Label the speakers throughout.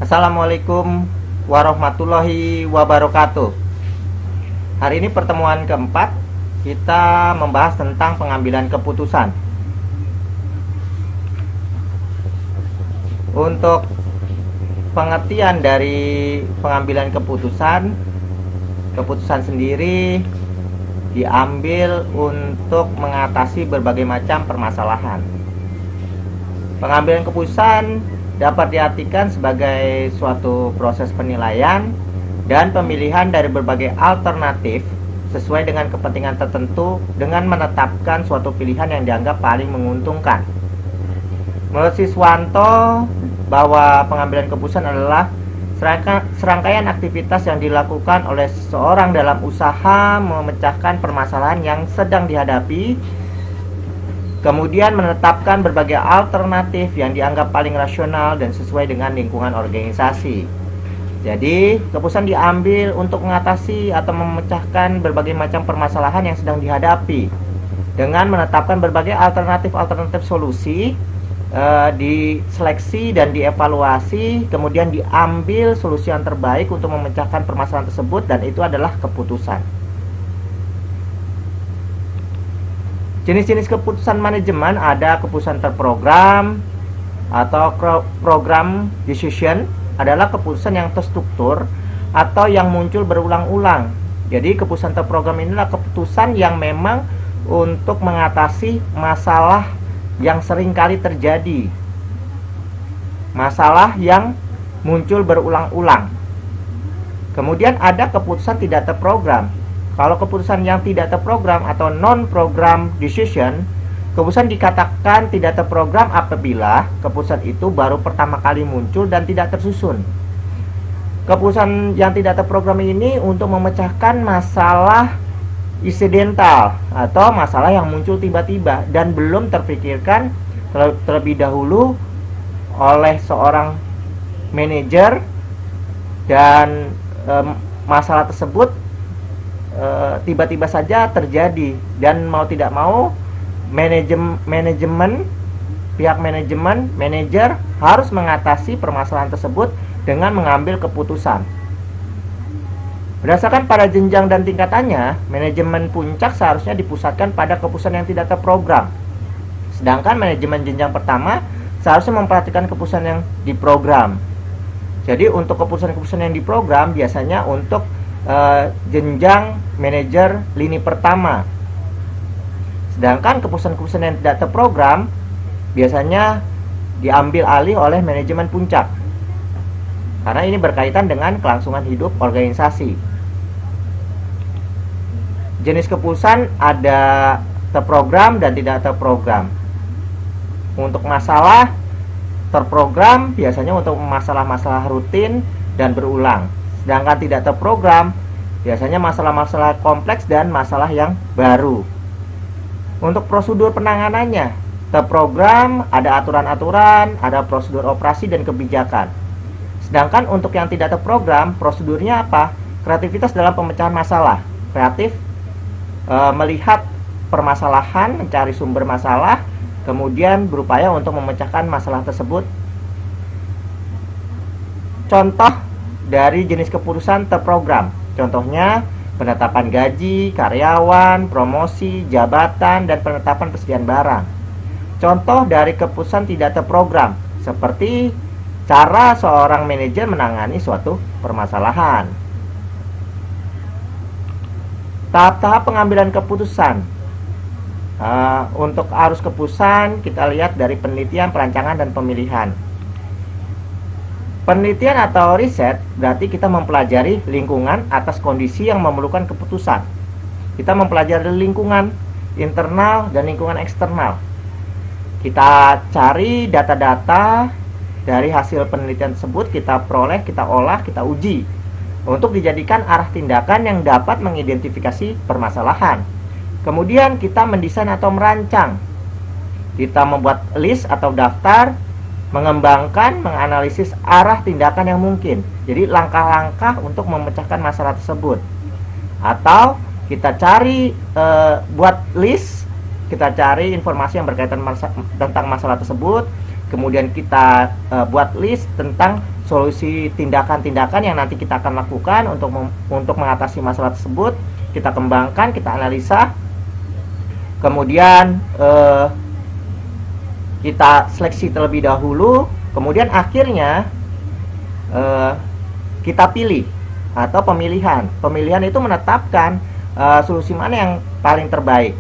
Speaker 1: Assalamualaikum warahmatullahi wabarakatuh. Hari ini pertemuan keempat, kita membahas tentang pengambilan keputusan. Untuk pengertian dari pengambilan keputusan sendiri diambil untuk mengatasi berbagai macam permasalahan. Pengambilan keputusan dapat diartikan sebagai suatu proses penilaian dan pemilihan dari berbagai alternatif sesuai dengan kepentingan tertentu dengan menetapkan suatu pilihan yang dianggap paling menguntungkan. Menurut Siswanto, bahwa pengambilan keputusan adalah serangkaian aktivitas yang dilakukan oleh seseorang dalam usaha memecahkan permasalahan yang sedang dihadapi, kemudian menetapkan berbagai alternatif yang dianggap paling rasional dan sesuai dengan lingkungan organisasi. Jadi, keputusan diambil untuk mengatasi atau memecahkan berbagai macam permasalahan yang sedang dihadapi dengan menetapkan berbagai alternatif solusi, diseleksi dan dievaluasi, kemudian diambil solusi yang terbaik untuk memecahkan permasalahan tersebut, dan itu adalah keputusan. Jenis-jenis keputusan manajemen ada keputusan terprogram atau program decision, adalah keputusan yang terstruktur atau yang muncul berulang-ulang. Jadi keputusan terprogram inilah keputusan yang memang untuk mengatasi masalah yang sering kali terjadi, masalah yang muncul berulang-ulang. Kemudian ada keputusan tidak terprogram. Kalau keputusan yang tidak terprogram atau non-program decision, keputusan dikatakan tidak terprogram apabila keputusan itu baru pertama kali muncul dan tidak tersusun. Keputusan yang tidak terprogram ini untuk memecahkan masalah insidental atau masalah yang muncul tiba-tiba dan belum terpikirkan terlebih dahulu oleh seorang manajer, dan masalah tersebut tiba-tiba saja terjadi, dan mau tidak mau pihak manajer harus mengatasi permasalahan tersebut dengan mengambil keputusan. Berdasarkan pada jenjang dan tingkatannya, manajemen puncak seharusnya dipusatkan pada keputusan yang tidak terprogram, sedangkan manajemen jenjang pertama seharusnya memperhatikan keputusan yang diprogram. Jadi untuk keputusan-keputusan yang diprogram biasanya untuk jenjang manajer lini pertama, sedangkan keputusan-keputusan yang tidak terprogram biasanya diambil alih oleh manajemen puncak, karena ini berkaitan dengan kelangsungan hidup organisasi. Jenis keputusan ada terprogram dan tidak terprogram. Untuk masalah terprogram biasanya untuk masalah-masalah rutin dan berulang, sedangkan tidak terprogram biasanya masalah-masalah kompleks dan masalah yang baru. Untuk prosedur penanganannya, terprogram ada aturan-aturan, ada prosedur operasi dan kebijakan. Sedangkan untuk yang tidak terprogram, prosedurnya apa? Kreativitas dalam pemecahan masalah. Kreatif melihat permasalahan, mencari sumber masalah, kemudian berupaya untuk memecahkan masalah tersebut. Contoh dari jenis keputusan terprogram, contohnya penetapan gaji, karyawan, promosi, jabatan, dan penetapan persediaan barang. Contoh dari keputusan tidak terprogram, seperti cara seorang manajer menangani suatu permasalahan. Tahap-tahap pengambilan keputusan. Untuk arus keputusan kita lihat dari penelitian, perancangan, dan pemilihan. Penelitian atau riset berarti kita mempelajari lingkungan atas kondisi yang memerlukan keputusan. Kita mempelajari lingkungan internal dan lingkungan eksternal. Kita cari data-data dari hasil penelitian tersebut, kita peroleh, kita olah, kita uji untuk dijadikan arah tindakan yang dapat mengidentifikasi permasalahan. Kemudian kita mendesain atau merancang. Kita membuat list atau daftar, mengembangkan, menganalisis arah tindakan yang mungkin. Jadi langkah-langkah untuk memecahkan masalah tersebut. Atau kita cari buat list, kita cari informasi yang berkaitan tentang masalah tersebut, kemudian kita buat list tentang solusi tindakan-tindakan yang nanti kita akan lakukan untuk mengatasi masalah tersebut. Kita kembangkan, kita analisa, kemudian kita seleksi terlebih dahulu, kemudian akhirnya kita pilih, atau pemilihan itu menetapkan solusi mana yang paling terbaik,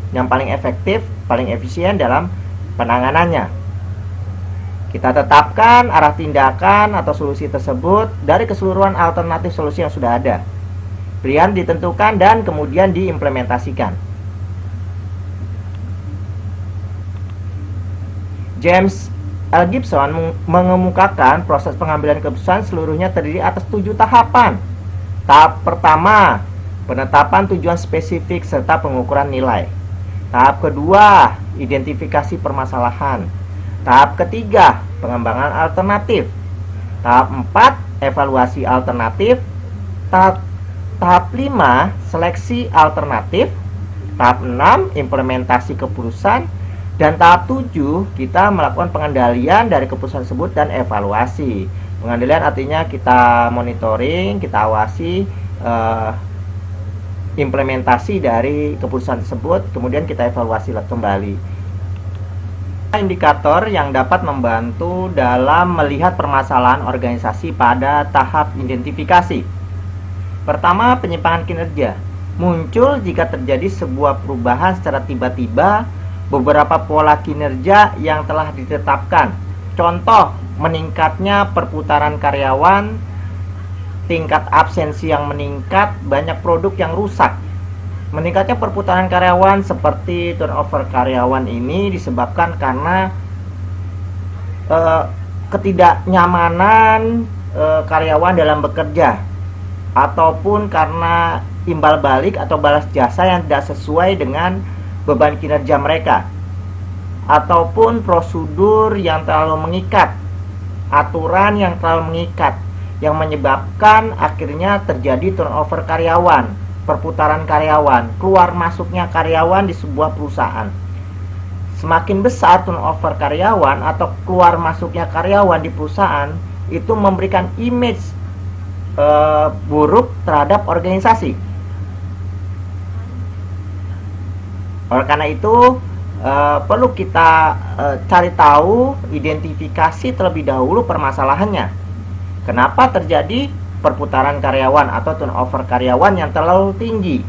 Speaker 1: yang paling efektif, paling efisien dalam penanganannya. Kita tetapkan arah tindakan atau solusi tersebut dari keseluruhan alternatif solusi yang sudah ada. Kemudian ditentukan dan kemudian diimplementasikan. James L. Gibson mengemukakan proses pengambilan keputusan seluruhnya terdiri atas 7 tahapan. Tahap pertama, penetapan tujuan spesifik serta pengukuran nilai. Tahap kedua, identifikasi permasalahan. Tahap ketiga, pengembangan alternatif. Tahap 4, evaluasi alternatif. Tahap 5, seleksi alternatif. Tahap 6, implementasi keputusan. Dan tahap 7, kita melakukan pengendalian dari keputusan tersebut dan evaluasi. Pengendalian artinya kita monitoring, kita awasi implementasi dari keputusan tersebut, kemudian kita evaluasi kembali. Indikator yang dapat membantu dalam melihat permasalahan organisasi pada tahap identifikasi. Pertama, penyimpangan kinerja. Muncul jika terjadi sebuah perubahan secara tiba-tiba beberapa pola kinerja yang telah ditetapkan. Contoh, meningkatnya perputaran karyawan, tingkat absensi yang meningkat, banyak produk yang rusak. Meningkatnya perputaran karyawan seperti turnover karyawan ini disebabkan karena ketidaknyamanan karyawan dalam bekerja, ataupun karena imbal balik atau balas jasa yang tidak sesuai dengan beban kinerja mereka, ataupun prosedur yang terlalu mengikat, aturan yang terlalu mengikat, yang menyebabkan akhirnya terjadi turnover karyawan, perputaran karyawan, keluar masuknya karyawan di sebuah perusahaan. Semakin besar turnover karyawan atau keluar masuknya karyawan di perusahaan, itu memberikan image buruk terhadap organisasi. Oleh karena itu perlu kita cari tahu, identifikasi terlebih dahulu permasalahannya. Kenapa terjadi perputaran karyawan atau turnover karyawan yang terlalu tinggi?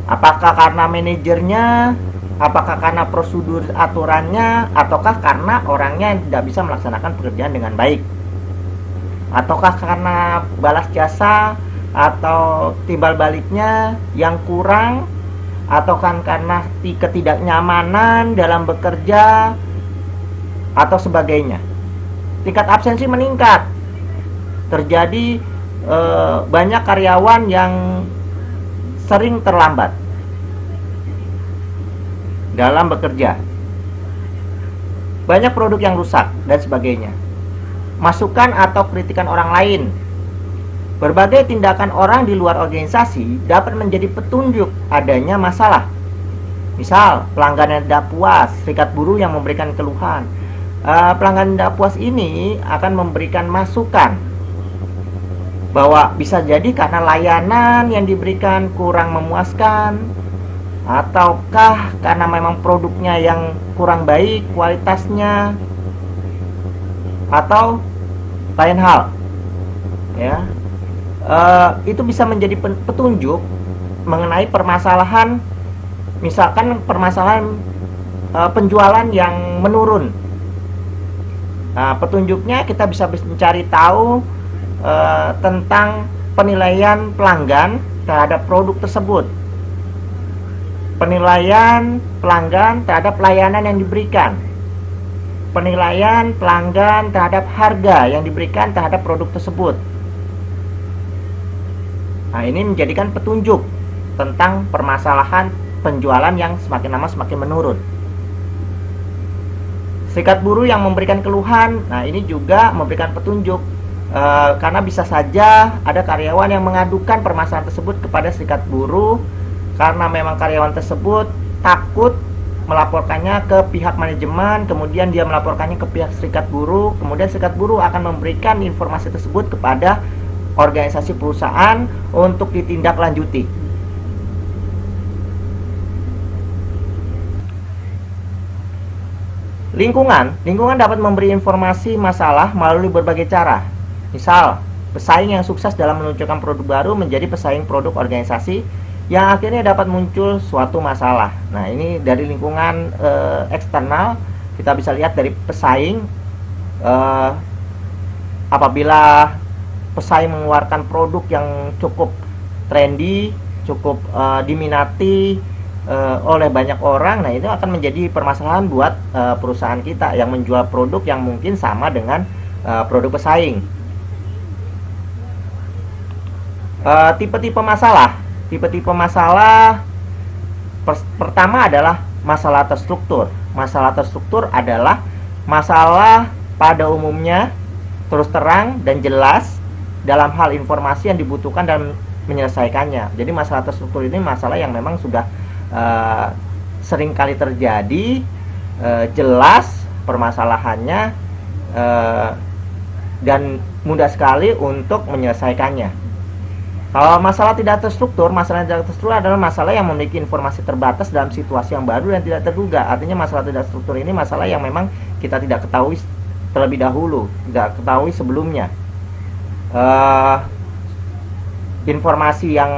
Speaker 1: Apakah karena manajernya, apakah karena prosedur aturannya, ataukah karena orangnya yang tidak bisa melaksanakan pekerjaan dengan baik? Ataukah karena balas jasa atau timbal baliknya yang kurang, atau kan karena ketidaknyamanan dalam bekerja atau sebagainya. Tingkat absensi meningkat, terjadi banyak karyawan yang sering terlambat dalam bekerja, banyak produk yang rusak dan sebagainya. Masukan atau kritikan orang lain. Berbagai tindakan orang di luar organisasi dapat menjadi petunjuk adanya masalah. Misal, pelanggan yang tidak puas, serikat buruh yang memberikan keluhan. Pelanggan tidak puas ini akan memberikan masukan bahwa bisa jadi karena layanan yang diberikan kurang memuaskan, ataukah karena memang produknya yang kurang baik kualitasnya, atau lain hal, ya. Itu bisa menjadi petunjuk mengenai permasalahan, misalkan permasalahan penjualan yang menurun. Nah, petunjuknya kita bisa mencari tahu tentang penilaian pelanggan terhadap produk tersebut, penilaian pelanggan terhadap layanan yang diberikan, penilaian pelanggan terhadap harga yang diberikan terhadap produk tersebut. Nah, ini menjadikan petunjuk tentang permasalahan penjualan yang semakin lama semakin menurun. Serikat buruh yang memberikan keluhan, nah ini juga memberikan petunjuk, karena bisa saja ada karyawan yang mengadukan permasalahan tersebut kepada serikat buruh karena memang karyawan tersebut takut melaporkannya ke pihak manajemen, kemudian dia melaporkannya ke pihak serikat buruh, kemudian serikat buruh akan memberikan informasi tersebut kepada organisasi perusahaan untuk ditindaklanjuti. Lingkungan dapat memberi informasi masalah melalui berbagai cara. Misal, pesaing yang sukses dalam meluncurkan produk baru menjadi pesaing produk organisasi yang akhirnya dapat muncul suatu masalah. Nah, ini dari lingkungan eksternal kita bisa lihat dari pesaing. Apabila pesaing mengeluarkan produk yang cukup trendy, cukup diminati oleh banyak orang, nah itu akan menjadi permasalahan buat perusahaan kita yang menjual produk yang mungkin sama dengan produk pesaing. Tipe-tipe masalah. Tipe-tipe masalah pertama adalah masalah terstruktur. Masalah terstruktur adalah masalah pada umumnya terus terang dan jelas dalam hal informasi yang dibutuhkan dan menyelesaikannya. Jadi masalah terstruktur ini masalah yang memang sudah sering kali terjadi, jelas permasalahannya, dan mudah sekali untuk menyelesaikannya. Kalau masalah tidak terstruktur adalah masalah yang memiliki informasi terbatas dalam situasi yang baru dan tidak terduga. Artinya masalah tidak terstruktur ini masalah yang memang kita tidak ketahui terlebih dahulu, tidak ketahui sebelumnya. Informasi yang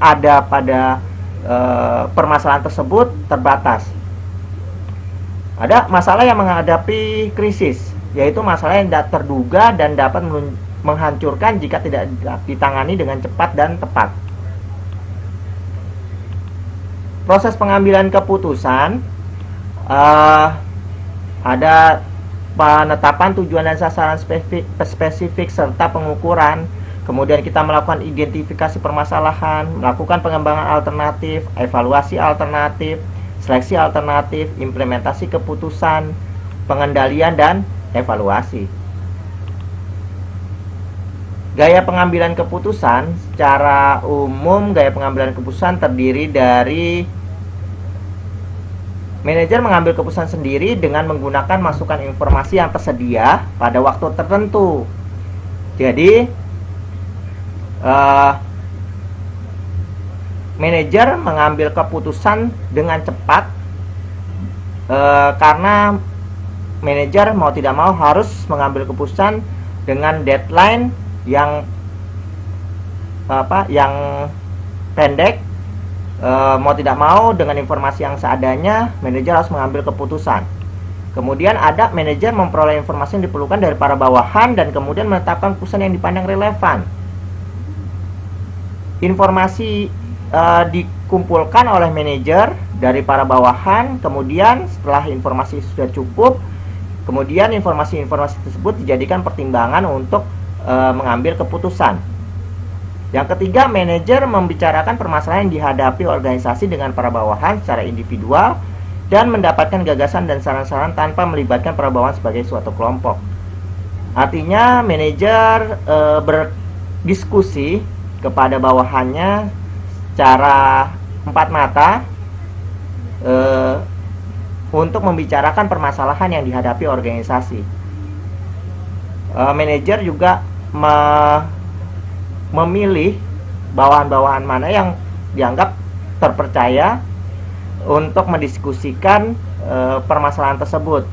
Speaker 1: ada pada permasalahan tersebut terbatas. Ada masalah yang menghadapi krisis, yaitu masalah yang tidak terduga dan dapat menghancurkan jika tidak ditangani dengan cepat dan tepat. Proses pengambilan keputusan, ada penetapan tujuan dan sasaran spesifik serta pengukuran. Kemudian kita melakukan identifikasi permasalahan, melakukan pengembangan alternatif, evaluasi alternatif, seleksi alternatif, implementasi keputusan, pengendalian dan evaluasi. Gaya pengambilan keputusan, secara umum gaya pengambilan keputusan terdiri dari manajer mengambil keputusan sendiri dengan menggunakan masukan informasi yang tersedia pada waktu tertentu. Jadi manajer mengambil keputusan dengan cepat karena manajer mau tidak mau harus mengambil keputusan dengan deadline yang pendek. Mau tidak mau dengan informasi yang seadanya, manajer harus mengambil keputusan. Kemudian ada manajer memperoleh informasi yang diperlukan dari para bawahan dan kemudian menetapkan keputusan yang dipandang relevan. Informasi dikumpulkan oleh manajer dari para bawahan, kemudian setelah informasi sudah cukup, kemudian informasi-informasi tersebut dijadikan pertimbangan untuk mengambil keputusan. Yang ketiga, manajer membicarakan permasalahan yang dihadapi organisasi dengan para bawahan secara individual dan mendapatkan gagasan dan saran-saran tanpa melibatkan para bawahan sebagai suatu kelompok. Artinya manajer berdiskusi kepada bawahannya secara empat mata untuk membicarakan permasalahan yang dihadapi organisasi. Manajer juga memilih bawahan-bawahan mana yang dianggap terpercaya untuk mendiskusikan permasalahan tersebut.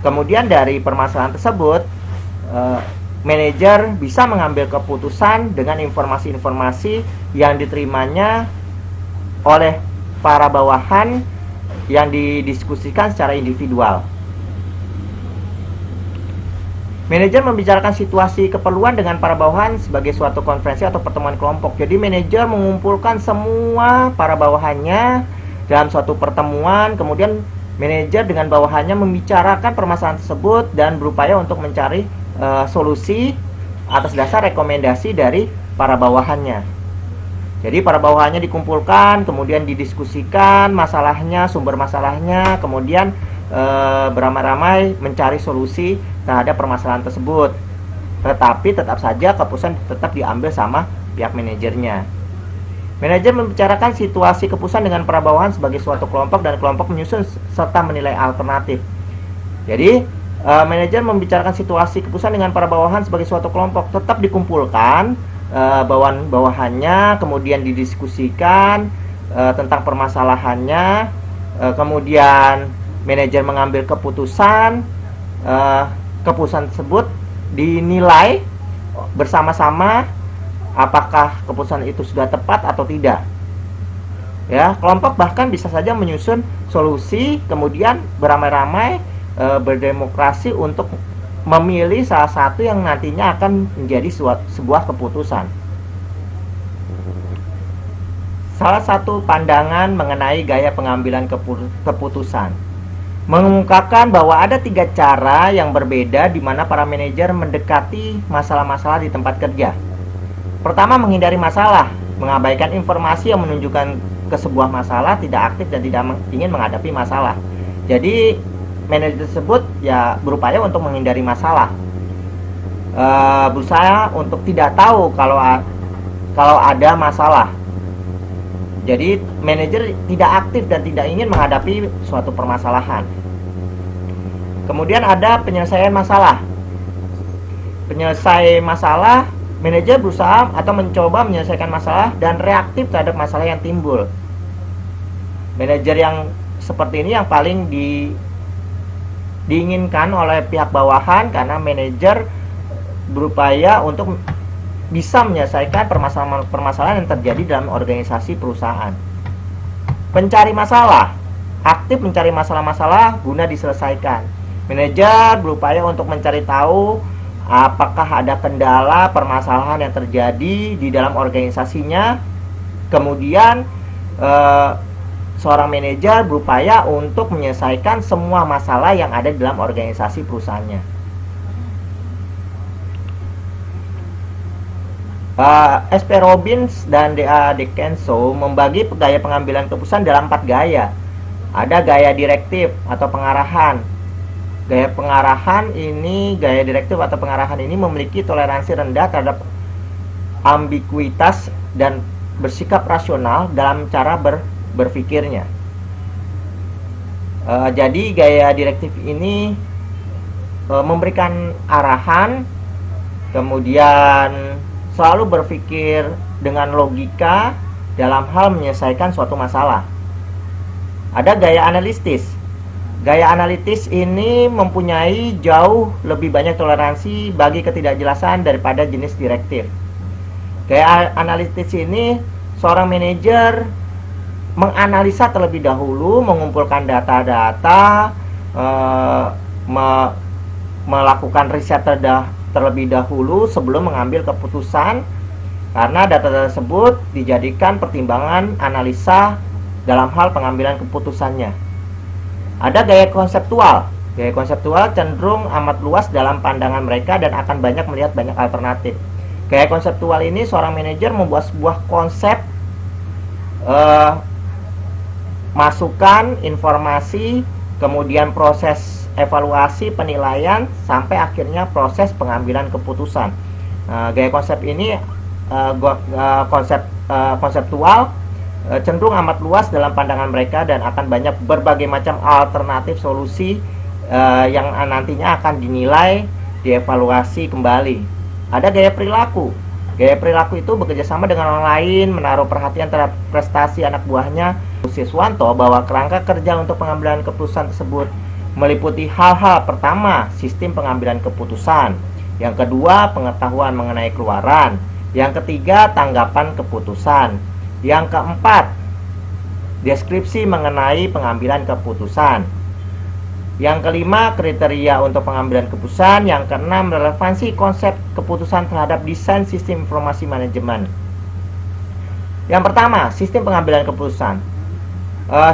Speaker 1: Kemudian dari permasalahan tersebut, manajer bisa mengambil keputusan dengan informasi-informasi yang diterimanya oleh para bawahan yang didiskusikan secara individual. Manajer membicarakan situasi keperluan dengan para bawahan sebagai suatu konferensi atau pertemuan kelompok. Jadi manajer mengumpulkan semua para bawahannya dalam suatu pertemuan. Kemudian manajer dengan bawahannya membicarakan permasalahan tersebut dan berupaya untuk mencari solusi atas dasar rekomendasi dari para bawahannya. Jadi para bawahannya dikumpulkan, kemudian didiskusikan masalahnya, sumber masalahnya, kemudian beramai-ramai mencari solusi terhadap permasalahan tersebut. Tetapi tetap saja keputusan tetap diambil sama pihak manajernya. Manajer membicarakan situasi keputusan dengan para bawahan sebagai suatu kelompok dan kelompok menyusun serta menilai alternatif. Jadi manajer membicarakan situasi keputusan dengan para bawahan sebagai suatu kelompok, tetap dikumpulkan bawahan-bawahannya, kemudian didiskusikan tentang permasalahannya, kemudian manajer mengambil keputusan. Keputusan tersebut dinilai bersama-sama apakah keputusan itu sudah tepat atau tidak. Ya, kelompok bahkan bisa saja menyusun solusi, kemudian beramai-ramai berdemokrasi untuk memilih salah satu yang nantinya akan menjadi sebuah keputusan. Salah satu pandangan mengenai gaya pengambilan keputusan mengungkapkan bahwa ada 3 cara yang berbeda di mana para manajer mendekati masalah-masalah di tempat kerja. Pertama, menghindari masalah, mengabaikan informasi yang menunjukkan ke sebuah masalah, tidak aktif dan tidak ingin menghadapi masalah. Jadi manajer tersebut ya berupaya untuk menghindari masalah, berusaha untuk tidak tahu kalau ada masalah. Jadi manajer tidak aktif dan tidak ingin menghadapi suatu permasalahan. Kemudian ada penyelesaian masalah. Penyelesai masalah, manajer berusaha atau mencoba menyelesaikan masalah dan reaktif terhadap masalah yang timbul. Manajer yang seperti ini yang paling diinginkan oleh pihak bawahan, karena manajer berupaya untuk bisa menyelesaikan permasalahan yang terjadi dalam organisasi perusahaan. Pencari masalah, aktif mencari masalah-masalah guna diselesaikan. Manajer berupaya untuk mencari tahu apakah ada kendala permasalahan yang terjadi di dalam organisasinya. Kemudian seorang manajer berupaya untuk menyelesaikan semua masalah yang ada di dalam organisasi perusahaannya. S.P. Robbins dan D.A. Dekenso membagi gaya pengambilan keputusan dalam 4 gaya. Ada gaya direktif atau pengarahan. Gaya direktif atau pengarahan ini memiliki toleransi rendah terhadap ambiguitas dan bersikap rasional dalam cara berpikirnya. Jadi gaya direktif ini memberikan arahan, kemudian selalu berpikir dengan logika dalam hal menyelesaikan suatu masalah. Ada gaya analitis. Gaya analitis ini mempunyai jauh lebih banyak toleransi bagi ketidakjelasan daripada jenis direktif. Gaya analitis ini, seorang manajer menganalisa terlebih dahulu, mengumpulkan data-data, melakukan riset terlebih dahulu sebelum mengambil keputusan, karena data tersebut dijadikan pertimbangan analisa dalam hal pengambilan keputusannya. Ada gaya konseptual. Gaya konseptual cenderung amat luas dalam pandangan mereka dan akan banyak melihat banyak alternatif. Gaya konseptual ini, seorang manajer membuat sebuah konsep, masukan, informasi, kemudian proses evaluasi, penilaian, sampai akhirnya proses pengambilan keputusan. Gaya konsep ini, konseptual, cenderung amat luas dalam pandangan mereka dan akan banyak berbagai macam alternatif solusi yang nantinya akan dinilai, dievaluasi kembali. Ada gaya perilaku. Gaya perilaku itu bekerjasama dengan orang lain, menaruh perhatian terhadap prestasi anak buahnya. Siswanto bahwa kerangka kerja untuk pengambilan keputusan tersebut meliputi hal-hal: pertama, sistem pengambilan keputusan; yang kedua, pengetahuan mengenai keluaran; yang ketiga, tanggapan keputusan; yang keempat, deskripsi mengenai pengambilan keputusan; yang kelima, kriteria untuk pengambilan keputusan; yang keenam, relevansi konsep keputusan terhadap desain sistem informasi manajemen. Yang pertama, sistem pengambilan keputusan.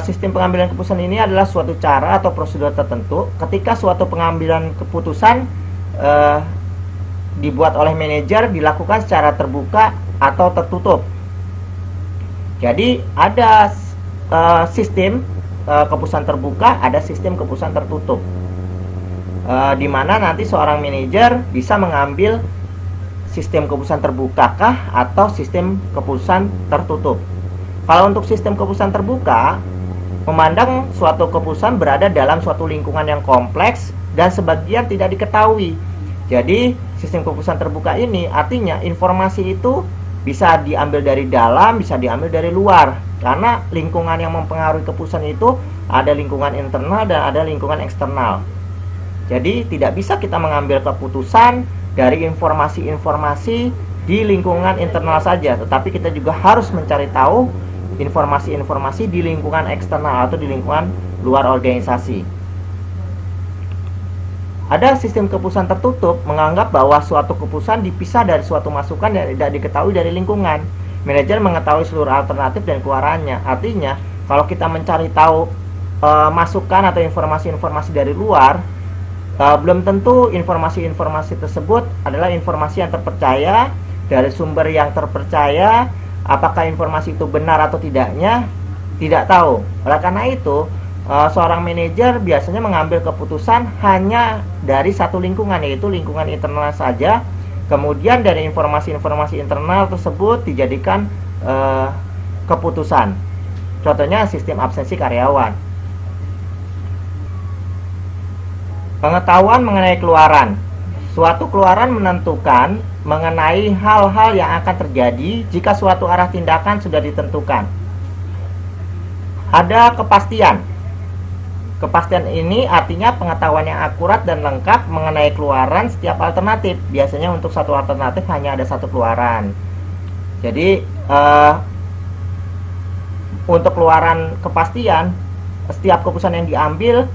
Speaker 1: Sistem pengambilan keputusan ini adalah suatu cara atau prosedur tertentu ketika suatu pengambilan keputusan dibuat oleh manajer dilakukan secara terbuka atau tertutup. Jadi ada sistem keputusan terbuka, ada sistem keputusan tertutup, di mana nanti seorang manajer bisa mengambil sistem keputusan terbuka kah atau sistem keputusan tertutup. Kalau untuk sistem keputusan terbuka, memandang suatu keputusan berada dalam suatu lingkungan yang kompleks dan sebagian tidak diketahui. Jadi, sistem keputusan terbuka ini artinya informasi itu bisa diambil dari dalam, bisa diambil dari luar. Karena lingkungan yang mempengaruhi keputusan itu ada lingkungan internal dan ada lingkungan eksternal. Jadi, tidak bisa kita mengambil keputusan dari informasi-informasi di lingkungan internal saja, tetapi kita juga harus mencari tahu informasi-informasi di lingkungan eksternal atau di lingkungan luar organisasi. Ada sistem keputusan tertutup menganggap bahwa suatu keputusan dipisah dari suatu masukan yang tidak diketahui dari lingkungan. Manajer mengetahui seluruh alternatif dan keluarannya. Artinya, kalau kita mencari tahu masukan atau informasi-informasi dari luar, belum tentu informasi-informasi tersebut adalah informasi yang terpercaya dari sumber yang terpercaya. Apakah informasi itu benar atau tidaknya, tidak tahu. Oleh karena itu, seorang manajer biasanya mengambil keputusan hanya dari satu lingkungan, yaitu lingkungan internal saja. Kemudian dari informasi-informasi internal tersebut dijadikan keputusan. Contohnya sistem absensi karyawan. Pengetahuan mengenai keluaran. Suatu keluaran menentukan mengenai hal-hal yang akan terjadi jika suatu arah tindakan sudah ditentukan. Ada kepastian. Kepastian ini artinya pengetahuan yang akurat dan lengkap mengenai keluaran setiap alternatif. Biasanya untuk satu alternatif hanya ada satu keluaran. Jadi untuk keluaran kepastian, setiap keputusan yang diambil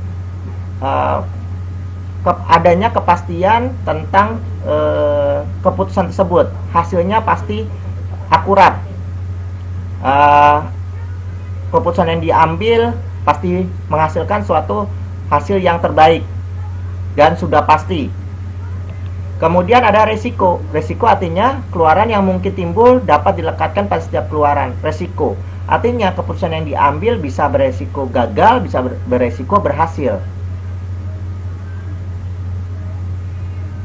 Speaker 1: adanya kepastian tentang keputusan tersebut, hasilnya pasti akurat. Keputusan yang diambil pasti menghasilkan suatu hasil yang terbaik dan sudah pasti. Kemudian ada resiko. Resiko artinya keluaran yang mungkin timbul dapat dilekatkan pada setiap keluaran. Resiko artinya keputusan yang diambil bisa beresiko gagal, bisa beresiko berhasil.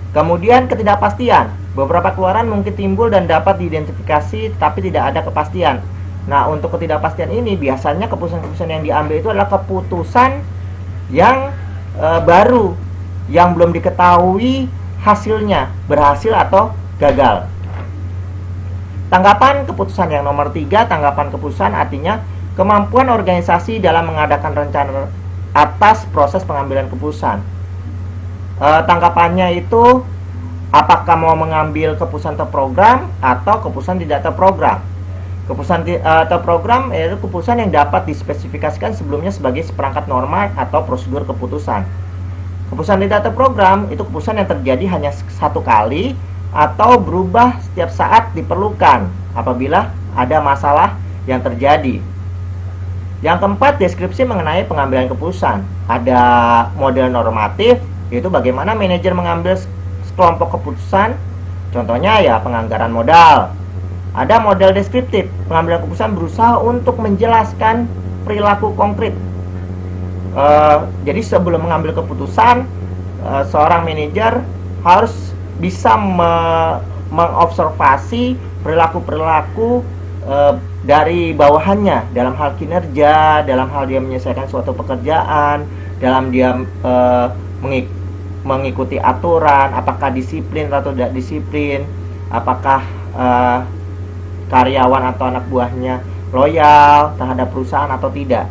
Speaker 1: Kemudian ketidakpastian. Beberapa keluaran mungkin timbul dan dapat diidentifikasi, tapi tidak ada kepastian. Nah, untuk ketidakpastian ini biasanya keputusan-keputusan yang diambil itu adalah keputusan yang baru, yang belum diketahui hasilnya, berhasil atau gagal. Tanggapan keputusan yang nomor 3, tanggapan keputusan artinya kemampuan organisasi dalam mengadakan rencana atas proses pengambilan keputusan. Tanggapannya itu apakah mau mengambil keputusan terprogram atau keputusan tidak terprogram. Keputusan terprogram yaitu keputusan yang dapat dispesifikasikan sebelumnya sebagai seperangkat norma atau prosedur keputusan. Keputusan tidak terprogram itu keputusan yang terjadi hanya satu kali atau berubah setiap saat diperlukan apabila ada masalah yang terjadi. Yang keempat, deskripsi mengenai pengambilan keputusan. Ada model normatif, yaitu bagaimana manajer mengambil sekelompok keputusan. Contohnya ya penganggaran modal. Ada model deskriptif. Pengambilan keputusan berusaha untuk menjelaskan perilaku konkret. Jadi sebelum mengambil keputusan, seorang manajer harus bisa mengobservasi perilaku-perilaku dari bawahannya dalam hal kinerja, dalam hal dia menyelesaikan suatu pekerjaan, dalam dia mengikuti aturan, apakah disiplin atau tidak disiplin, apakah karyawan atau anak buahnya loyal terhadap perusahaan atau tidak.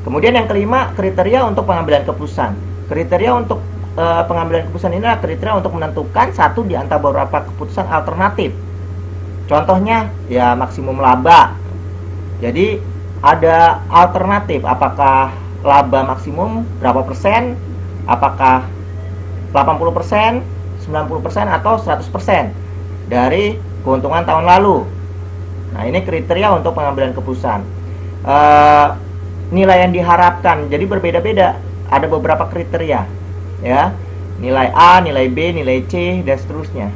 Speaker 1: Kemudian yang kelima, kriteria untuk pengambilan keputusan. Kriteria untuk pengambilan keputusan ini adalah kriteria untuk menentukan satu di antara beberapa keputusan alternatif. Contohnya ya maksimum laba. Jadi ada alternatif, apakah laba maksimum berapa persen, apakah 80%, 90% atau 100% dari keuntungan tahun lalu. Nah, ini kriteria untuk pengambilan keputusan. Nilai yang diharapkan jadi berbeda-beda, ada beberapa kriteria ya, nilai A, nilai B, nilai C, dan seterusnya.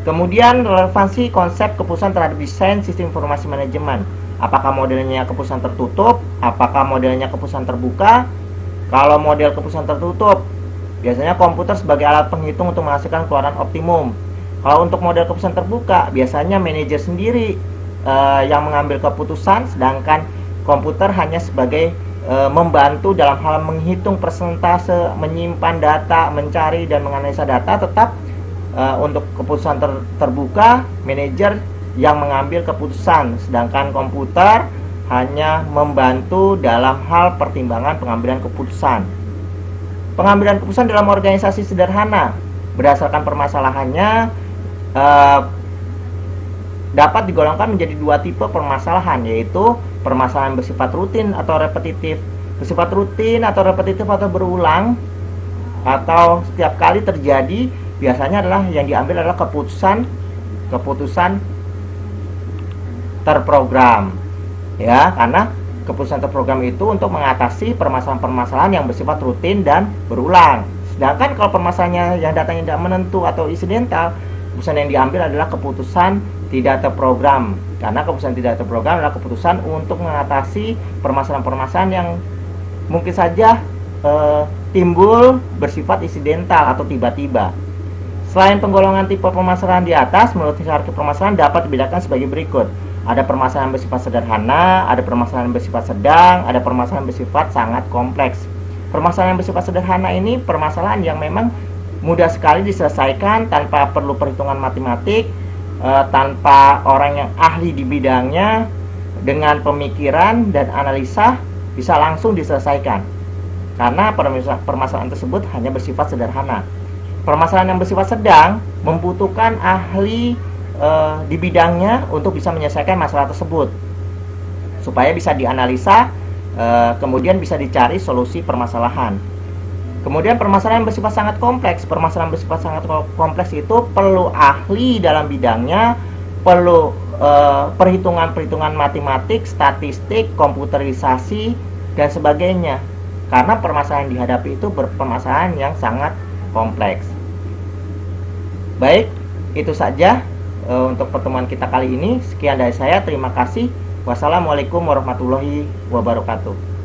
Speaker 1: Kemudian relevansi konsep keputusan terhadap desain sistem informasi manajemen. Apakah modelnya keputusan tertutup, apakah modelnya keputusan terbuka. Kalau model keputusan tertutup, biasanya komputer sebagai alat penghitung untuk menghasilkan keluaran optimum. Kalau untuk model keputusan terbuka, biasanya manajer sendiri yang mengambil keputusan, sedangkan komputer hanya sebagai membantu dalam hal menghitung persentase, menyimpan data, mencari dan menganalisa data. Tetap untuk keputusan terbuka, manajer yang mengambil keputusan, sedangkan komputer hanya membantu dalam hal pertimbangan pengambilan keputusan. Pengambilan keputusan dalam organisasi sederhana berdasarkan permasalahannya dapat digolongkan menjadi dua tipe permasalahan, yaitu permasalahan bersifat rutin atau repetitif. Bersifat rutin atau repetitif atau berulang atau setiap kali terjadi, biasanya adalah yang diambil adalah keputusan terprogram, ya, karena keputusan terprogram itu untuk mengatasi permasalahan-permasalahan yang bersifat rutin dan berulang. Sedangkan kalau permasalahannya yang datangnya tidak menentu atau insidental, keputusan yang diambil adalah keputusan tidak terprogram, karena keputusan tidak terprogram adalah keputusan untuk mengatasi permasalahan-permasalahan yang mungkin saja timbul bersifat insidental atau tiba-tiba. Selain penggolongan tipe permasalahan di atas, menurut hierarki permasalahan dapat dibedakan sebagai berikut. Ada permasalahan bersifat sederhana, ada permasalahan bersifat sedang, ada permasalahan bersifat sangat kompleks. Permasalahan bersifat sederhana ini permasalahan yang memang mudah sekali diselesaikan tanpa perlu perhitungan matematik, tanpa orang yang ahli di bidangnya, dengan pemikiran dan analisa bisa langsung diselesaikan. Karena permasalahan tersebut hanya bersifat sederhana. Permasalahan yang bersifat sedang membutuhkan ahli di bidangnya untuk bisa menyelesaikan masalah tersebut, supaya bisa dianalisa, kemudian bisa dicari solusi permasalahan. Kemudian permasalahan yang bersifat sangat kompleks. Permasalahan bersifat sangat kompleks itu perlu ahli dalam bidangnya, perlu perhitungan-perhitungan matematik, statistik, komputerisasi, dan sebagainya. Karena permasalahan yang dihadapi itu permasalahan yang sangat kompleks. Baik, itu saja untuk pertemuan kita kali ini. Sekian dari saya, terima kasih. Wassalamualaikum warahmatullahi wabarakatuh.